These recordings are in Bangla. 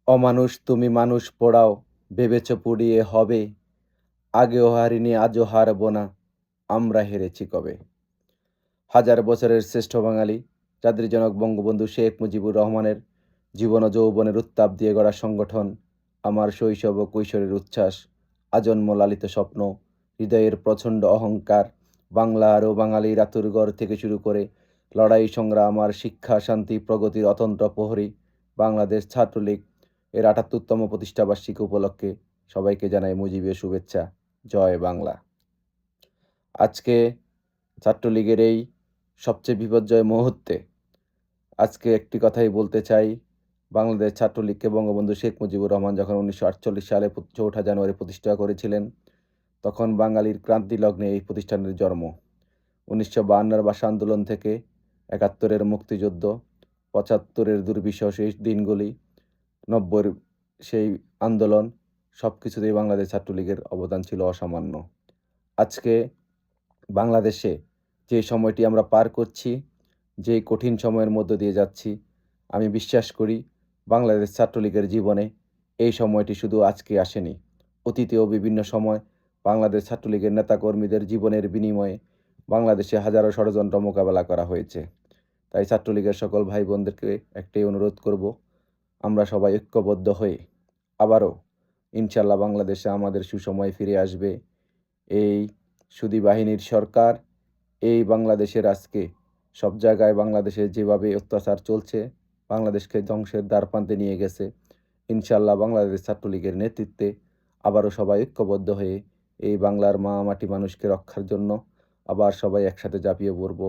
অমানুষ তুমি মানুষ পোড়াও, ভেবেছ পুড়িয়ে হবে, আগেও হারিনি আজও হারব না, আমরা হেরেছি কবে। হাজার বছরের শ্রেষ্ঠ বাঙালি যাদের জনক বঙ্গবন্ধু শেখ মুজিবুর রহমানের জীবন ও যৌবনের উত্তাপ দিয়ে গড়া সংগঠন, আমার শৈশব ও কৈশোরের উচ্ছ্বাস, আজন্ম লালিত স্বপ্ন, হৃদয়ের প্রচণ্ড অহংকার, বাংলার ও বাঙালির আতুরঘর থেকে শুরু করে লড়াই সংগ্রাম আর শিক্ষা শান্তি প্রগতির অতন্ত্র প্রহরী বাংলাদেশ ছাত্রলীগ এর ৭৮তম প্রতিষ্ঠাবার্ষিকী উপলক্ষে সবাইকে জানাই মুজিবের শুভেচ্ছা। জয় বাংলা। আজকে ছাত্রলীগের এই সবচেয়ে বিপর্যয় মুহূর্তে আজকে একটি কথাই বলতে চাই। বাংলাদেশ ছাত্রলীগকে বঙ্গবন্ধু শেখ মুজিবুর রহমান যখন ১৯৪৮ সালে ৪ঠা জানুয়ারি প্রতিষ্ঠা করেছিলেন, তখন বাঙালির ক্রান্তি লগ্নে এই প্রতিষ্ঠানের জন্ম। ১৯৫২-এর ভাষা আন্দোলন থেকে ৭১-এর মুক্তিযুদ্ধ, ৭৫-এর দুর্বিষহ শেষ দিনগুলি, ৯০-এর সেই আন্দোলন, সব কিছুতেই বাংলাদেশ ছাত্রলীগের অবদান ছিল অসামান্য। আজকে বাংলাদেশে যে সময়টি আমরা পার করছি, যে কঠিন সময়ের মধ্য দিয়ে যাচ্ছি, আমি বিশ্বাস করি বাংলাদেশ ছাত্রলীগের জীবনে এই সময়টি শুধু আজকে আসেনি। অতীতেও বিভিন্ন সময় বাংলাদেশ ছাত্রলীগের নেতাকর্মীদের জীবনের বিনিময়ে বাংলাদেশে হাজারো ষড়যন্ত্র মোকাবেলা করা হয়েছে। তাই ছাত্রলীগের সকল ভাই বোনদেরকে একটাই অনুরোধ করব, আমরা সবাই ঐক্যবদ্ধ হয়ে আবারও ইনশাল্লাহ বাংলাদেশে আমাদের সুসময় ফিরে আসবে। এই সুধী বাহিনীর সরকার এই বাংলাদেশের আজকে সব জায়গায় বাংলাদেশে যেভাবে অত্যাচার চলছে, বাংলাদেশকে ধ্বংসের দ্বারপ্রান্তে নিয়ে গেছে। ইনশাল্লাহ বাংলাদেশ ছাত্রলীগের নেতৃত্বে আবারও সবাই ঐক্যবদ্ধ হয়ে এই বাংলার মা মাটি মানুষকে রক্ষার জন্য আবার সবাই একসাথে ঝাঁপিয়ে পড়ব।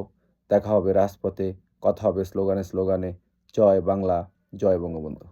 দেখা হবে রাজপথে, কথা হবে স্লোগানে স্লোগানে। জয় বাংলা, জয় বঙ্গবন্ধু।